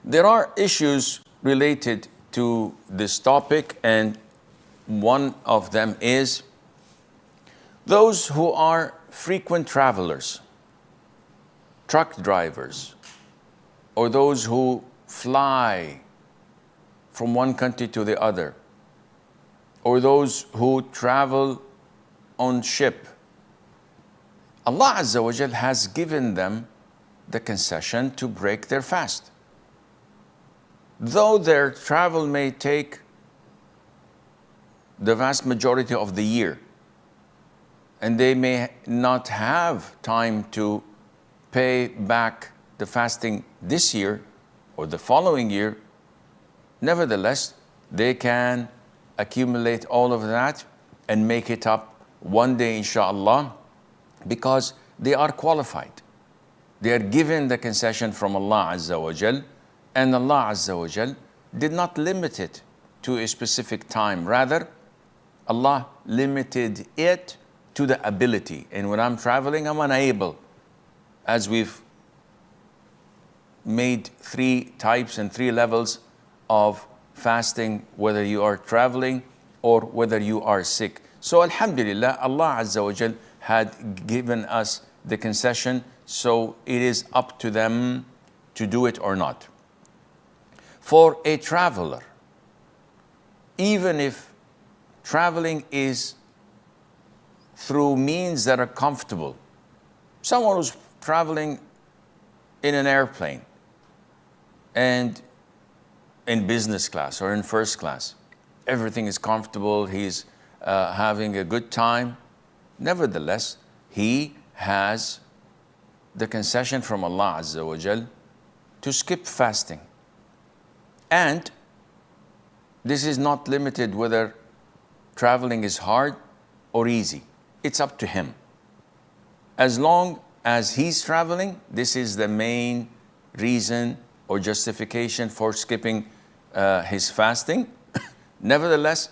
There are issues related to this topic, and one of them is those who are frequent travelers, truck drivers, or those who fly from one country to the other, or those who travel on ship. Allah Azza wa Jal has given them the concession to break their fast. Though their travel may take the vast majority of the year, and they may not have time to pay back the fasting this year or the following year, nevertheless, they can accumulate all of that and make it up one day, inshallah, because they are qualified. They are given the concession from Allah Azza wa Jal, and Allah Azza wa Jal did not limit it to a specific time. Rather, Allah limited it to the ability. And when I'm traveling, I'm unable. As we've made 3 types and 3 levels of fasting, whether you are traveling or whether you are sick. So alhamdulillah, Allah Azza wa Jal had given us the concession, so it is up to them to do it or not. For a traveler, even if traveling is through means that are comfortable, someone who's traveling in an airplane and in business class or in first class, everything is comfortable, he's having a good time. Nevertheless, he has the concession from Allah Azza wa Jal to skip fasting. And this is not limited whether traveling is hard or easy. It's up to him. As long as he's traveling, this is the main reason or justification for skipping his fasting. Nevertheless,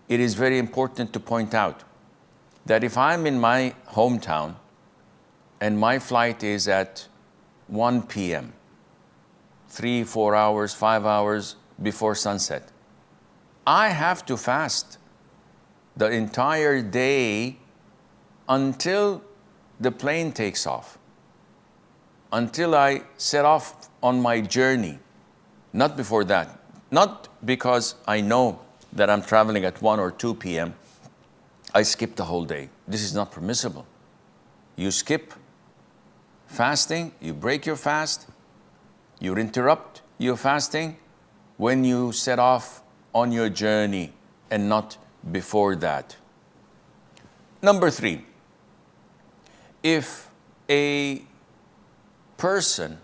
it is very important to point out that if I'm in my hometown and my flight is at 1 p.m., 3, 4 hours, 5 hours before sunset, I have to fast the entire day until the plane takes off, until I set off on my journey, not before that. Not because I know that I'm traveling at 1 or 2 p.m., I skip the whole day. This is not permissible. You skip fasting, you break your fast, you interrupt your fasting when you set off on your journey and not before that. Number 3, if a person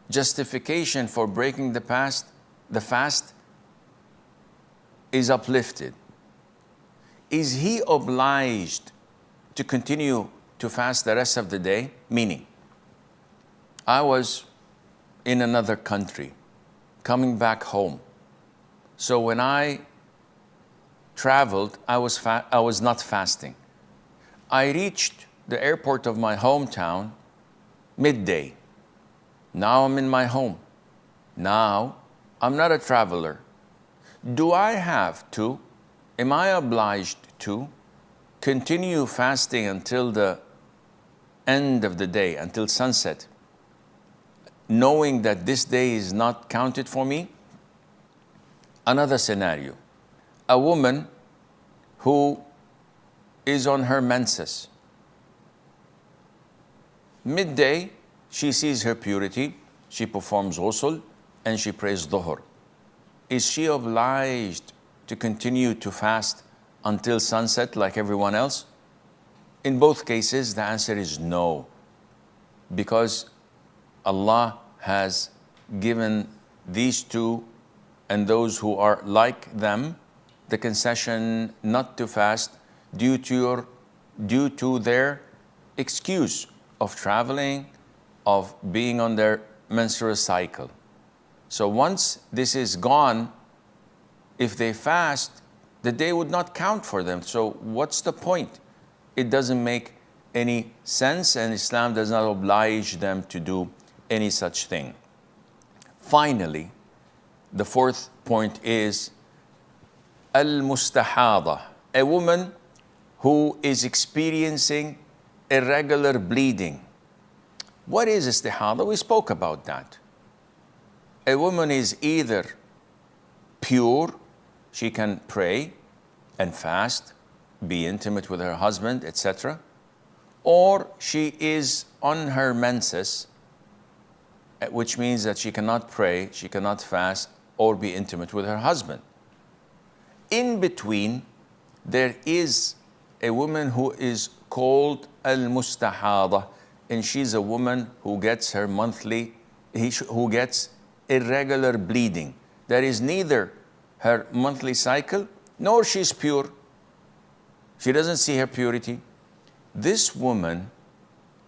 justification for breaking the fast is uplifted, is he obliged to continue to fast the rest of the day? Meaning, I was in another country, coming back home. So when I traveled, I was not fasting. I reached the airport of my hometown midday. Now I'm in my home. Now I'm not a traveler. Do I have to, am I obliged to continue fasting until the end of the day, until sunset, knowing that this day is not counted for me? Another scenario, a woman who is on her menses. Midday, she sees her purity, she performs ghusl, and she prays dhuhr. Is she obliged to continue to fast until sunset like everyone else? In both cases, the answer is no, because Allah has given these two and those who are like them the concession not to fast due to their excuse of traveling, of being on their menstrual cycle. So once this is gone, if they fast, the day would not count for them. So what's the point? It doesn't make any sense, and Islam does not oblige them to do any such thing. finally, the fourth point is al-mustahada, a woman who is experiencing irregular bleeding. What is istihada? We spoke about that. A woman is either pure, she can pray and fast, be intimate with her husband, etc., or she is on her menses, which means that she cannot pray, she cannot fast, or be intimate with her husband. In between, there is a woman who is called al-mustahada, and she's a woman who gets her monthly, who gets irregular bleeding. There is neither her monthly cycle, nor she's pure. She doesn't see her purity. This woman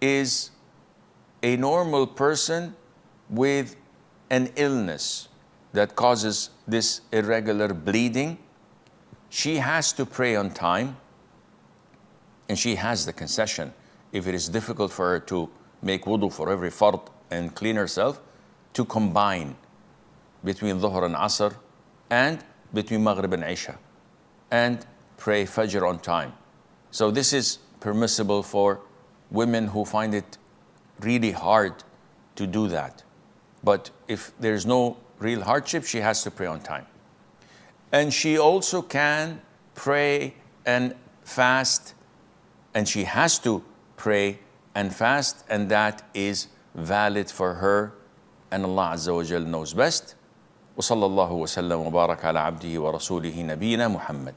is a normal person with an illness that causes this irregular bleeding. She has to pray on time, and she has the concession. If it is difficult for her to make wudu for every fard and clean herself, to combine between Dhuhr and Asr and between Maghrib and Isha, and pray Fajr on time. So this is permissible for women who find it really hard to do that. But if there's no real hardship, she has to pray on time. And she also can pray and fast, and she has to pray and fast, and that is valid for her, and Allah Azza wa Jal knows best. وصلى الله وسلم وبارك على عبده ورسوله نبينا محمد.